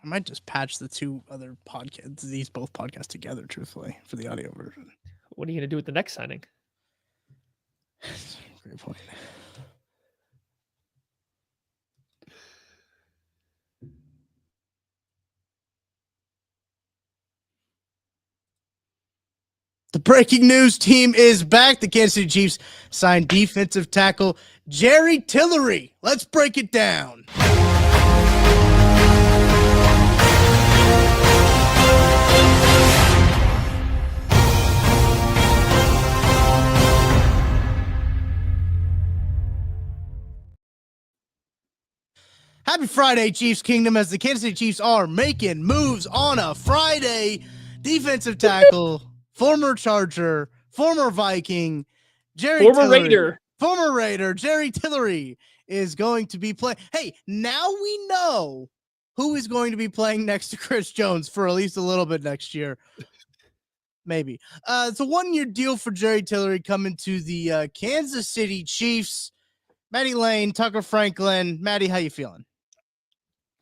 I might just patch the two other podcasts, these both podcasts together, truthfully, for the audio version. What are you going to do with the next signing? Great point. The breaking news team is back. The Kansas City Chiefs signed defensive tackle Jerry Tillery. Let's break it down. Happy Friday, Chiefs Kingdom, as the Kansas City Chiefs are making moves on a Friday. Defensive tackle, former Charger, former Viking, former Raider, Jerry Tillery is going to be playing. Hey, now we know who is going to be playing next to Chris Jones for at least a little bit next year. Maybe. It's a one-year deal for Jerry Tillery coming to the Kansas City Chiefs. Maddie Lane, Tucker Franklin. Maddie, how you feeling?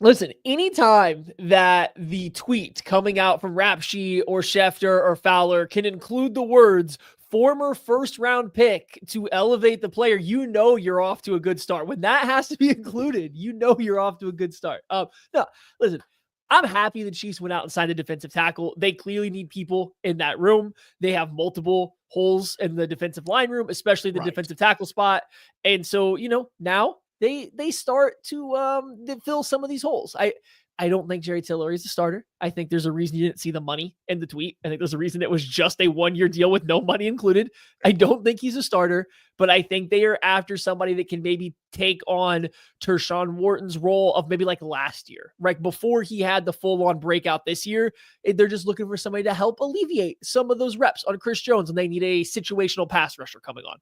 Listen, anytime that the tweet coming out from Rapshi or Schefter or Fowler can include the words former first-round pick to elevate the player, you know you're off to a good start. When that has to be included, you know you're off to a good start. No, listen, I'm happy the Chiefs went out and signed a defensive tackle. They clearly need people in that room. They have multiple holes in the defensive line room, especially the defensive tackle spot. And so, now they start to fill some of these holes. I don't think Jerry Tillery is a starter. I think there's a reason you didn't see the money in the tweet. I think there's a reason it was just a one-year deal with no money included. I don't think he's a starter, but I think they are after somebody that can maybe take on Tershawn Wharton's role of maybe like last year, right? Before he had the full-on breakout this year, they're just looking for somebody to help alleviate some of those reps on Chris Jones, and they need a situational pass rusher coming on.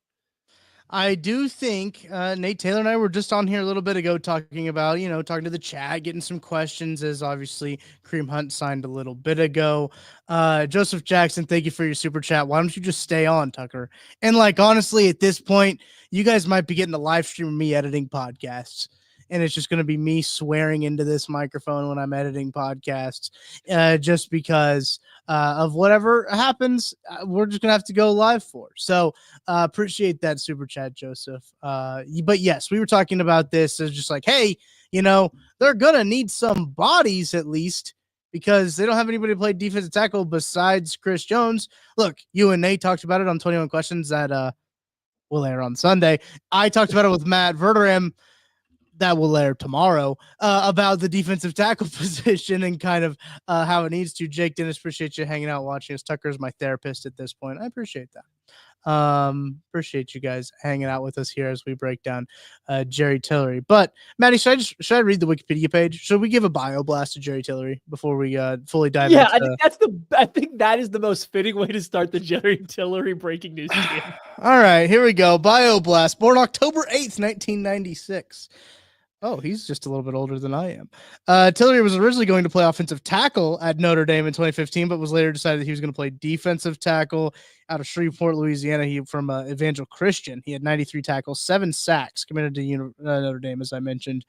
I do think Nate Taylor and I were just on here a little bit ago talking about, talking to the chat, getting some questions, as obviously Kareem Hunt signed a little bit ago. Joseph Jackson, thank you for your super chat. Why don't you just stay on, Tucker? And honestly, at this point, you guys might be getting a live stream of me editing podcasts. And it's just going to be me swearing into this microphone when I'm editing podcasts, just because of whatever happens, we're just going to have to go live for. So appreciate that super chat, Joseph. But yes, we were talking about this as just like, hey, they're going to need some bodies at least, because they don't have anybody to play defensive tackle besides Chris Jones. Look, you and Nate talked about it on 21 Questions that will air on Sunday. I talked about it with Matt Verderam. That will air tomorrow, about the defensive tackle position and kind of how it needs to. Jake Dennis, appreciate you hanging out, watching us. Tucker's my therapist at this point. I appreciate that. Appreciate you guys hanging out with us here as we break down Jerry Tillery. But Maddie, should I read the Wikipedia page? Should we give a bio blast to Jerry Tillery before we fully dive into? I think that is the most fitting way to start the Jerry Tillery breaking news team. All right, here we go. Bio blast. Born October 8th, 1996. Oh, he's just a little bit older than I am. Tillery was originally going to play offensive tackle at Notre Dame in 2015, but was later decided that he was going to play defensive tackle out of Shreveport, Louisiana. He from Evangel Christian. He had 93 tackles, 7 sacks, committed to Notre Dame, as I mentioned.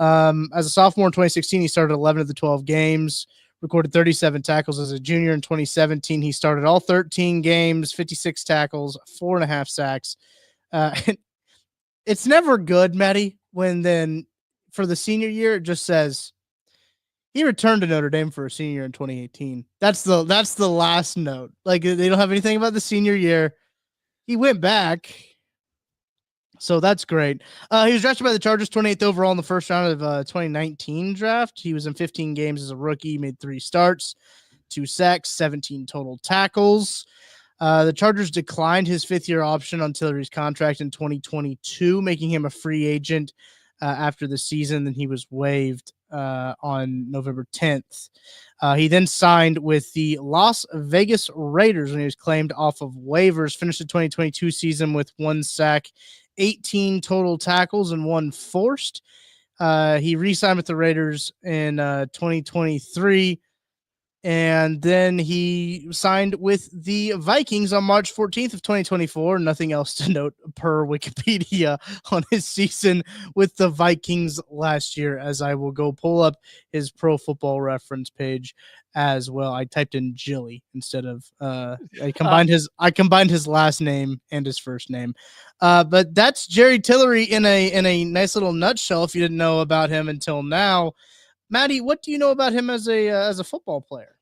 As a sophomore in 2016, he started 11 of the 12 games, recorded 37 tackles. As a junior in 2017, he started all 13 games, 56 tackles, 4.5 sacks. It's never good, Maddie, when then for the senior year, it just says he returned to Notre Dame for a senior year in 2018. That's the last note. They don't have anything about the senior year. He went back. So that's great. He was drafted by the Chargers 28th overall in the first round of 2019 draft. He was in 15 games as a rookie, made 3 starts, 2 sacks, 17 total tackles. The Chargers declined his 5th-year option on Tillery's contract in 2022, making him a free agent after the season. Then he was waived on November 10th. He then signed with the Las Vegas Raiders when he was claimed off of waivers. Finished the 2022 season with 1 sack, 18 total tackles, and 1 forced. He re-signed with the Raiders in 2023. And then he signed with the Vikings on March 14th of 2024. Nothing else to note per Wikipedia on his season with the Vikings last year, as I will go pull up his Pro Football Reference page as well. I typed in Jilly instead of I combined his last name and his first name. But that's Jerry Tillery in a nice little nutshell. If you didn't know about him until now, Maddie, what do you know about him as a football player?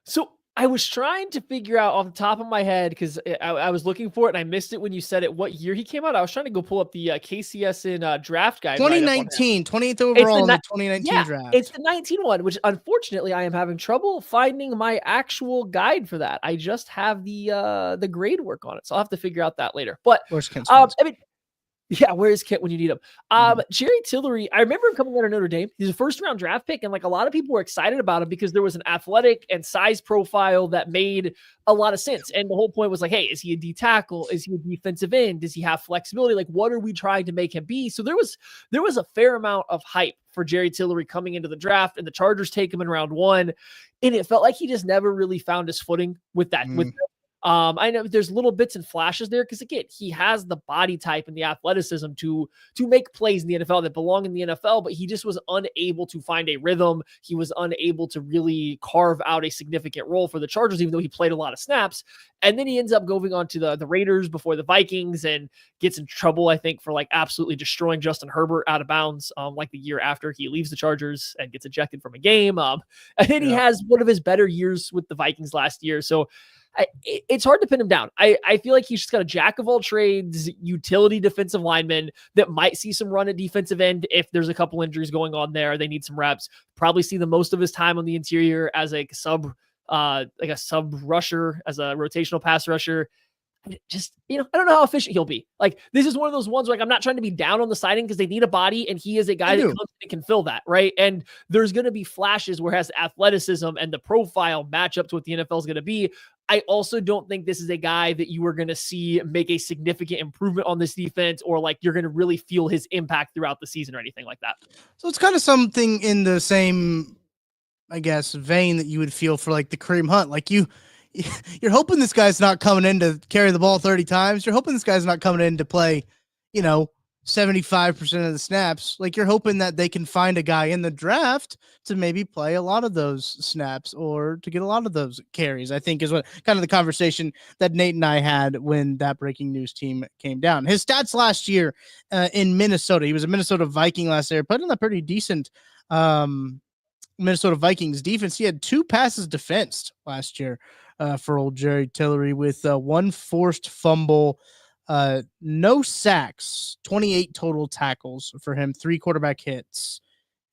So I was trying to figure out off the top of my head, because I was looking for it and I missed it when you said it, what year he came out. I was trying to go pull up the KCSN draft guide. 2019, 28th overall in the 2019 draft. It's the 19 one, which unfortunately I am having trouble finding my actual guide for that. I just have the grade work on it, so I'll have to figure out that later. But I mean, yeah, where's Kit when you need him? Jerry Tillery, I remember him coming out of Notre Dame. He's a first-round draft pick, and like a lot of people were excited about him because there was an athletic and size profile that made a lot of sense. And the whole point was like, hey, is he a D tackle? Is he a defensive end? Does he have flexibility? Like, what are we trying to make him be? So there was a fair amount of hype for Jerry Tillery coming into the draft, and the Chargers take him in round 1, and it felt like he just never really found his footing with that. I know there's little bits and flashes there because, again, he has the body type and the athleticism to make plays in the NFL that belong in the NFL, but he just was unable to find a rhythm. He was unable to really carve out a significant role for the Chargers, even though he played a lot of snaps. And then he ends up going on to the Raiders before the Vikings and gets in trouble, I think, for like absolutely destroying Justin Herbert out of bounds, like the year after he leaves the Chargers and gets ejected from a game. And then he has one of his better years with the Vikings last year. So it's hard to pin him down. I feel like he's just got a jack of all trades, utility defensive lineman that might see some run at defensive end if there's a couple injuries going on there. They need some reps. Probably see the most of his time on the interior as a sub rusher, as a rotational pass rusher. Just, I don't know how efficient he'll be. Like, this is one of those ones where, like, I'm not trying to be down on the siding because they need a body, and he is a guy that comes and can fill that, right? And there's going to be flashes where has athleticism and the profile match up to what the NFL is going to be. I also don't think this is a guy that you are going to see make a significant improvement on this defense, or like you're going to really feel his impact throughout the season or anything like that. So it's kind of something in the same, I guess, vein that you would feel for like the Kareem Hunt. Like you're hoping this guy's not coming in to carry the ball 30 times. You're hoping this guy's not coming in to play, 75% of the snaps. Like, you're hoping that they can find a guy in the draft to maybe play a lot of those snaps or to get a lot of those carries, I think is what kind of the conversation that Nate and I had when that breaking news team came down. His stats last year in Minnesota, he was a Minnesota Viking last year, put in a pretty decent Minnesota Vikings defense. He had 2 passes defensed last year for old Jerry Tillery with 1 forced fumble, no sacks, 28 total tackles for him, 3 quarterback hits,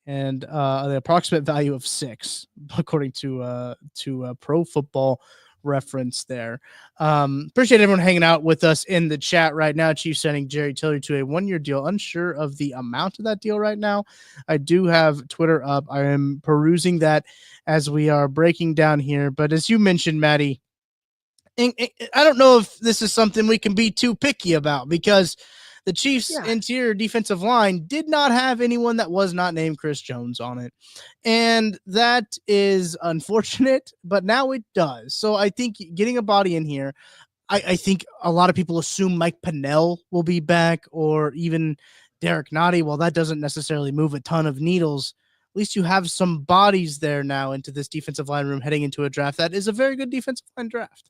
and the approximate value of 6, according to Pro Football Reference there. Appreciate everyone hanging out with us in the chat right now. Chiefs sending Jerry Tillery to a 1-year deal. Unsure of the amount of that deal right now. I do have Twitter up. I am perusing that as we are breaking down here. But as you mentioned, Maddie, I don't know if this is something we can be too picky about, because the Chiefs' interior defensive line did not have anyone that was not named Chris Jones on it. And that is unfortunate, but now it does. So I think getting a body in here, I think a lot of people assume Mike Pennell will be back, or even Derek Nottie. Well, that doesn't necessarily move a ton of needles. At least you have some bodies there now into this defensive line room heading into a draft that is a very good defensive line draft.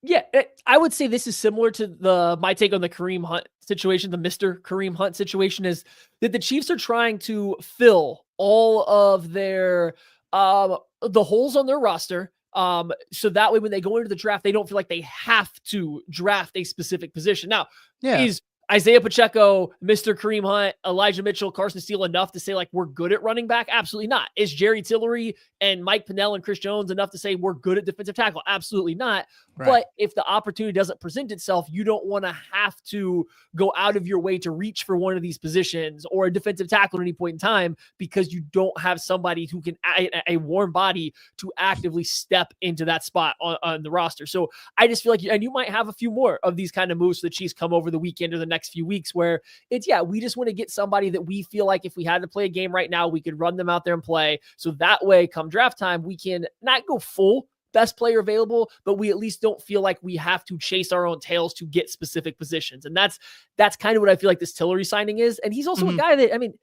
Yeah, I would say this is similar to my take on the Kareem Hunt situation. The Mr. Kareem Hunt situation is that the Chiefs are trying to fill all of their the holes on their roster. So that way, when they go into the draft, they don't feel like they have to draft a specific position. Now, is Isaiah Pacheco, Mr. Kareem Hunt, Elijah Mitchell, Carson Steele enough to say, like, we're good at running back? Absolutely not. Is Jerry Tillery and Mike Pennell and Chris Jones enough to say we're good at defensive tackle? Absolutely not. Right. But if the opportunity doesn't present itself, you don't want to have to go out of your way to reach for one of these positions or a defensive tackle at any point in time, because you don't have somebody who can, a warm body to actively step into that spot on the roster. So I just feel like, and you might have a few more of these kind of moves so the Chiefs come over the weekend or the next next few weeks where it's, we just want to get somebody that we feel like if we had to play a game right now, we could run them out there and play. So that way, come draft time, we can not go full best player available, but we at least don't feel like we have to chase our own tails to get specific positions. And that's kind of what I feel like this Tillery signing is. And he's also a guy that, I mean,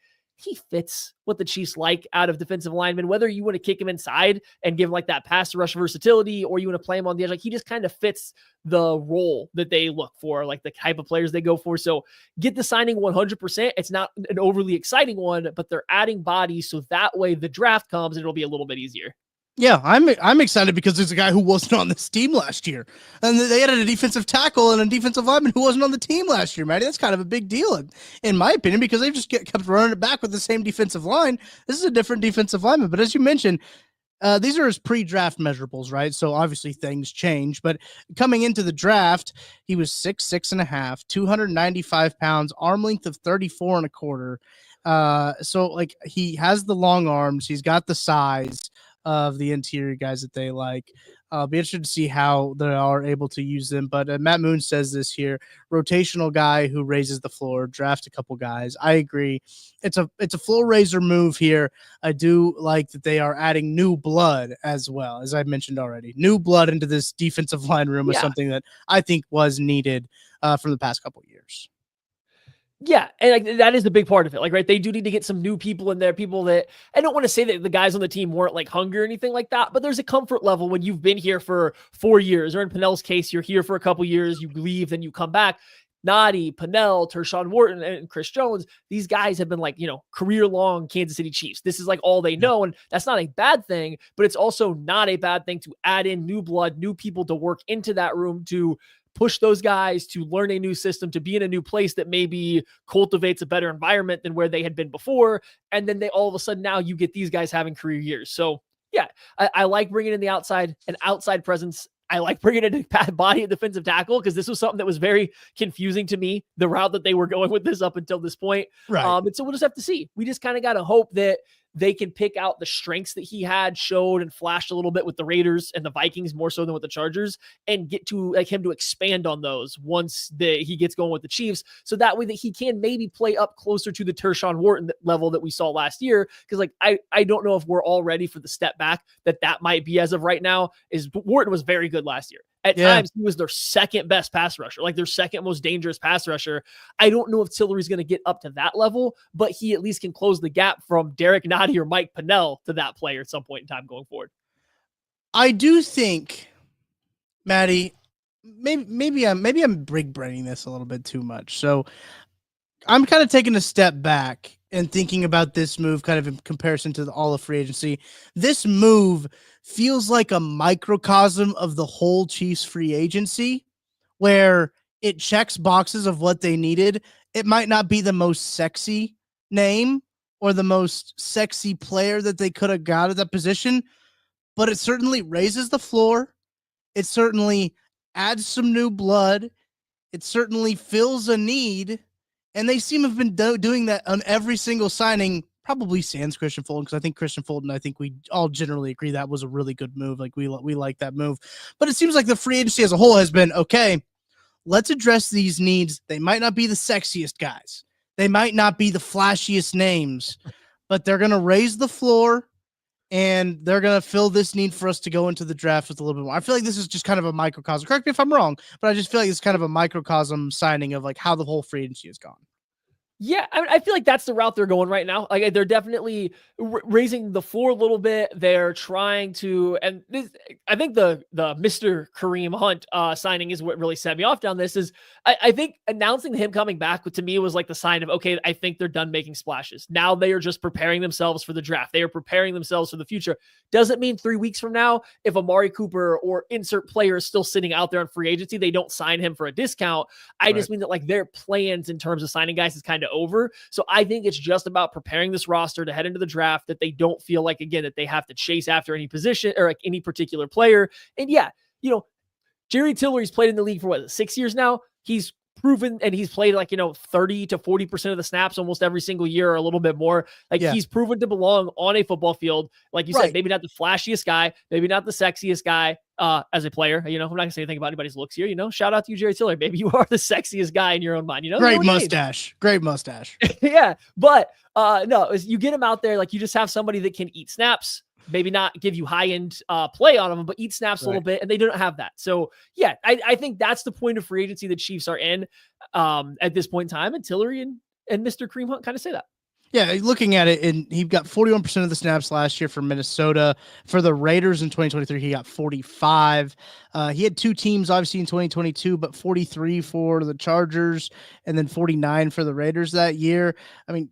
he fits what the Chiefs like out of defensive linemen, whether you want to kick him inside and give him like that pass to rush versatility, or you want to play him on the edge. Like, he just kind of fits the role that they look for, like the type of players they go for. So get the signing 100%. It's not an overly exciting one, but they're adding bodies. So that way the draft comes and it'll be a little bit easier. Yeah, I'm excited because there's a guy who wasn't on this team last year, and they added a defensive tackle and a defensive lineman who wasn't on the team last year, Matty. That's kind of a big deal, in my opinion, because they just kept running it back with the same defensive line. This is a different defensive lineman, but as you mentioned, these are his pre-draft measurables, right? So obviously things change, but coming into the draft, he was 6'6.5", 295 pounds, arm length of 34 and a quarter. So like, he has the long arms, he's got the size of the interior guys that they like. I'll be interested to see how they are able to use them. But Matt Moon says this here: rotational guy who raises the floor, draft a couple guys. I agree. It's a floor raiser move here. I do like that they are adding new blood as well, as I mentioned already. New blood into this defensive line room is something that I think was needed from the past couple of years. Yeah, and like that is the big part of it. Like, right, they do need to get some new people in there, people that, I don't want to say that the guys on the team weren't like hungry or anything like that, but there's a comfort level when you've been here for 4 years, or in Pennell's case, you're here for a couple years, you leave, then you come back. Noddy, Pennell, Tershawn Wharton, and Chris Jones, these guys have been like, career-long Kansas City Chiefs. This is like all they know, and that's not a bad thing, but it's also not a bad thing to add in new blood, new people to work into that room, to push those guys to learn a new system, to be in a new place that maybe cultivates a better environment than where they had been before. And then they all of a sudden, now you get these guys having career years. So yeah, I like bringing in an outside presence. I like bringing in a body at defensive tackle, because this was something that was very confusing to me, the route that they were going with this up until this point. Right. And so we'll just have to see. We just kind of got to hope that they can pick out the strengths that he had showed and flashed a little bit with the Raiders and the Vikings, more so than with the Chargers, and get to like him to expand on those once he gets going with the Chiefs. So that way that he can maybe play up closer to the Tershawn Wharton level that we saw last year. Cause like, I don't know if we're all ready for the step back that might be as of right now. Wharton was very good last year. At times, he was their second best pass rusher, like their second most dangerous pass rusher. I don't know if Tillery's going to get up to that level, but he at least can close the gap from Derek Noddy or Mike Pennell to that player at some point in time going forward. I do think, Maddie, maybe I'm big braining this a little bit too much. So I'm kind of taking a step back and thinking about this move kind of in comparison to all of free agency. This move feels like a microcosm of the whole Chiefs free agency, where it checks boxes of what they needed. It might not be the most sexy name or the most sexy player that they could have got at that position, but it certainly raises the floor. It certainly adds some new blood. It certainly fills a need. And they seem to have been doing that on every single signing, probably sans Christian Fulton, because I think Christian Fulton, I think we all generally agree that was a really good move. Like, we like that move. But it seems like the free agency as a whole has been, okay, let's address these needs. They might not be the sexiest guys. They might not be the flashiest names, but they're going to raise the floor, and they're going to fill this need for us to go into the draft with a little bit more. I feel like this is just kind of a microcosm. Correct me if I'm wrong, but I just feel like it's kind of a microcosm signing of like how the whole free agency has gone. Yeah, I mean, I feel like that's the route they're going right now. Like, they're definitely raising the floor a little bit. They're trying to, and this, I think the Mr. Kareem Hunt signing is what really set me off down this. Is I think announcing him coming back to me was like the sign of, okay, I think they're done making splashes. Now they are just preparing themselves for the draft. They are preparing themselves for the future. Doesn't mean 3 weeks from now, if Amari Cooper or insert player is still sitting out there on free agency, they don't sign him for a discount. I just mean that like their plans in terms of signing guys is kind of over. So I think it's just about preparing this roster to head into the draft, that they don't feel like, again, that they have to chase after any position or like any particular player. And yeah, Jerry Tillery's played in the league for 6 years now. He's proven, and he's played like, 30 to 40% of the snaps almost every single year or a little bit more. Like he's proven to belong on a football field. Like you said, maybe not the flashiest guy, maybe not the sexiest guy as a player. I'm not gonna say anything about anybody's looks here. Shout out to you, Jerry Tillery. Maybe you are the sexiest guy in your own mind. Great mustache. Great mustache. Yeah. But no, you get him out there, like you just have somebody that can eat snaps, maybe not give you high-end play on them, but eat snaps a little bit, and they don't have that. So, yeah, I think that's the point of free agency the Chiefs are in at this point in time, and Tillery and Mr. Kareem Hunt kind of say that. Yeah, looking at it, and he got 41% of the snaps last year for Minnesota. For the Raiders in 2023, he got 45. He had two teams, obviously, in 2022, but 43 for the Chargers and then 49 for the Raiders that year. I mean,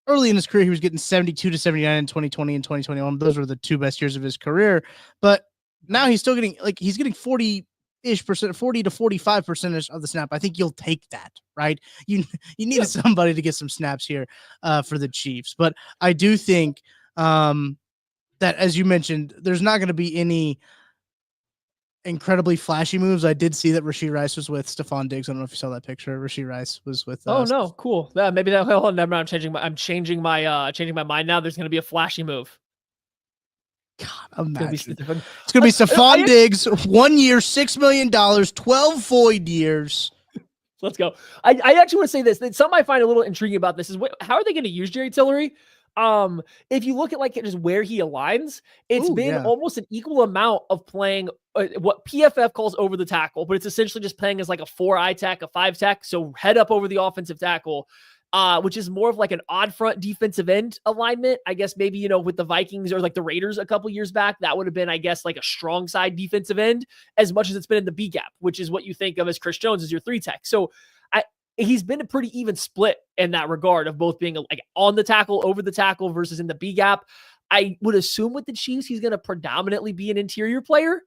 early in his career, he was getting 72 to 79 in 2020 and 2021. Those were the two best years of his career. But now he's still getting, he's getting 40-ish percent, 40 to 45% of the snap. I think you'll take that, right? You need somebody to get some snaps here for the Chiefs. But I do think that, as you mentioned, there's not going to be any incredibly flashy moves. I did see that Rashee Rice was with Stephon Diggs. I don't know if you saw that picture. Rashee Rice was with. Oh no, cool. Yeah, maybe that. Hold on, never mind. I'm changing my mind now. There's going to be a flashy move. God, imagine. It's going to be Stephon Diggs, 1 year, $6 million, 12 void years. Let's go. I actually want to say this. Something I find a little intriguing about this is how are they going to use Jerry Tillery? If you look at like just where he aligns, it's been almost an equal amount of playing what PFF calls over the tackle, but it's essentially just playing as like a 4-eye tech, a 5 tech. So head up over the offensive tackle, which is more of like an odd front defensive end alignment. I guess maybe, with the Vikings or like the Raiders a couple years back, that would have been, I guess, like a strong side defensive end as much as it's been in the B gap, which is what you think of as Chris Jones as your 3 tech. So he's been a pretty even split in that regard of both being like on the tackle, over the tackle versus in the B gap. I would assume with the Chiefs, he's going to predominantly be an interior player.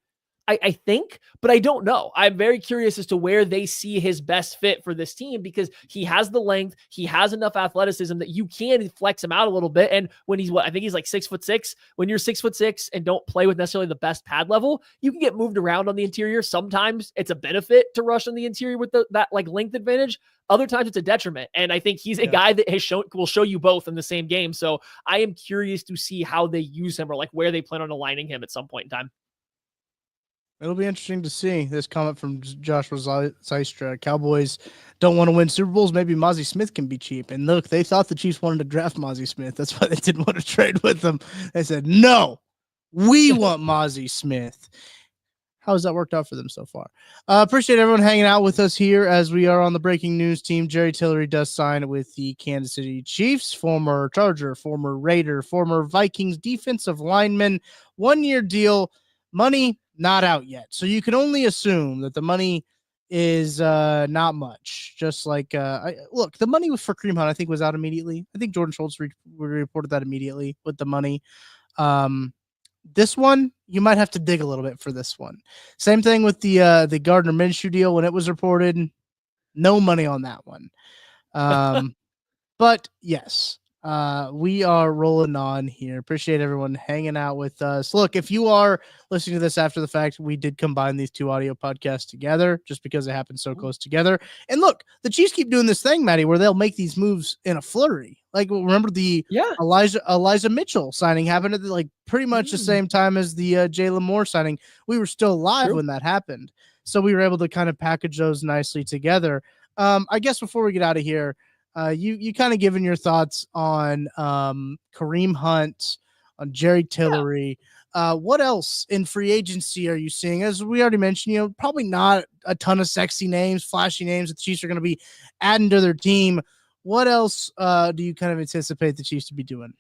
I think, but I don't know. I'm very curious as to where they see his best fit for this team because he has the length, he has enough athleticism that you can flex him out a little bit. And when he's I think he's like 6'6". When you're 6'6" and don't play with necessarily the best pad level, you can get moved around on the interior. Sometimes it's a benefit to rush on the interior with that like length advantage. Other times it's a detriment. And I think he's a guy that will show you both in the same game. So I am curious to see how they use him or like where they plan on aligning him at some point in time. It'll be interesting to see this comment from Joshua Zystra. Cowboys don't want to win Super Bowls. Maybe Mozzie Smith can be cheap. And look, they thought the Chiefs wanted to draft Mozzie Smith. That's why they didn't want to trade with him. They said, no, we want Mozzie Smith. How's that worked out for them so far? Appreciate everyone hanging out with us here as we are on the breaking news team. Jerry Tillery does sign with the Kansas City Chiefs, former Charger, former Raider, former Vikings defensive lineman, 1-year deal, money not out yet. So you can only assume that the money is not much. Just like, look, the money for Kareem Hunt, I think, was out immediately. I think Jordan Schultz reported that immediately with the money. This one, you might have to dig a little bit for this one. Same thing with the Gardner Minshew deal when it was reported. No money on that one. But yes, we are rolling on here. Appreciate everyone hanging out with us. Look, if you are listening to this after the fact, we did combine these two audio podcasts together just because it happened so close together. And look, the Chiefs keep doing this thing, Maddie, where they'll make these moves in a flurry. Like, remember the Elijah Mitchell signing happened at like pretty much the same time as the Jalen Moore signing. We were still alive when that happened. So we were able to kind of package those nicely together. I guess before we get out of here, you kind of given your thoughts on Kareem Hunt, on Jerry Tillery. What else in free agency are you seeing? As we already mentioned, probably not a ton of sexy names, flashy names that the Chiefs are going to be adding to their team. What else do you kind of anticipate the Chiefs to be doing?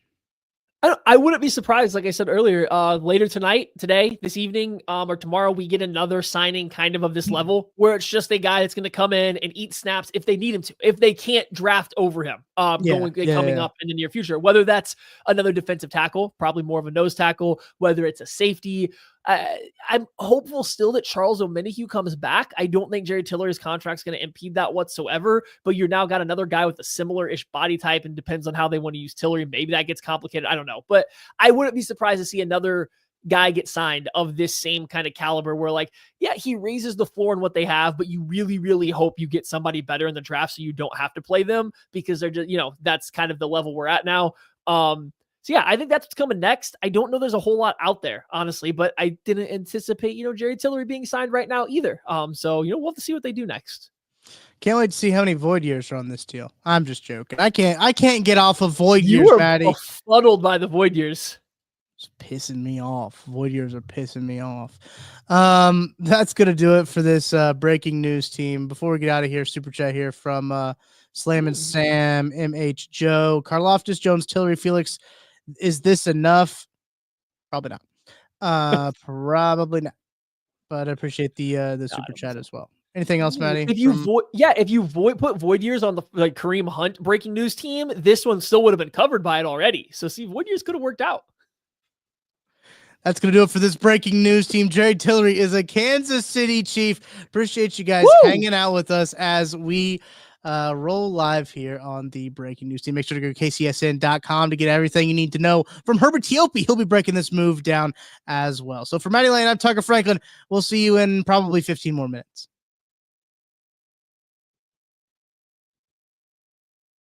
I wouldn't be surprised, like I said earlier, later tonight, today, this evening, or tomorrow, we get another signing kind of this level where it's just a guy that's going to come in and eat snaps if they need him to, if they can't draft over him coming up in the near future, whether that's another defensive tackle, probably more of a nose tackle, whether it's a safety. I'm hopeful still that Charles Omenihu comes back. I don't think Jerry Tillery's contract is going to impede that whatsoever, but you're now got another guy with a similar-ish body type, and depends on how they want to use Tillery. Maybe that gets complicated. I don't know, but I wouldn't be surprised to see another guy get signed of this same kind of caliber where like, yeah, he raises the floor in what they have, but you really, really hope you get somebody better in the draft so you don't have to play them because they're just, that's kind of the level we're at now. So yeah, I think that's what's coming next. I don't know there's a whole lot out there, honestly, but I didn't anticipate, Jerry Tillery being signed right now either. So we'll have to see what they do next. Can't wait to see how many void years are on this deal. I'm just joking. I can't get off of void You years, are Maddie. befuddled by the void years. It's pissing me off. Void years are pissing me off. That's gonna do it for this breaking news team. Before we get out of here, super chat here from Slam and Sam, MH Joe, Karloftis, Jones, Tillery, Felix. Is this enough? Probably not. Probably not. But I appreciate the super chat as well. Anything else, Maddie? If you put void years on the Kareem Hunt breaking news team, this one still would have been covered by it already. So see, void years could have worked out. That's going to do it for this breaking news team. Jerry Tillery is a Kansas City Chief. Appreciate you guys hanging out with us as we roll live here on the breaking news team. Make sure to go to KCSN.com to get everything you need to know from Herbert Tiopi. He'll be breaking this move down as well. So for Maddie Lane, I'm Tucker Franklin. We'll see you in probably 15 more minutes.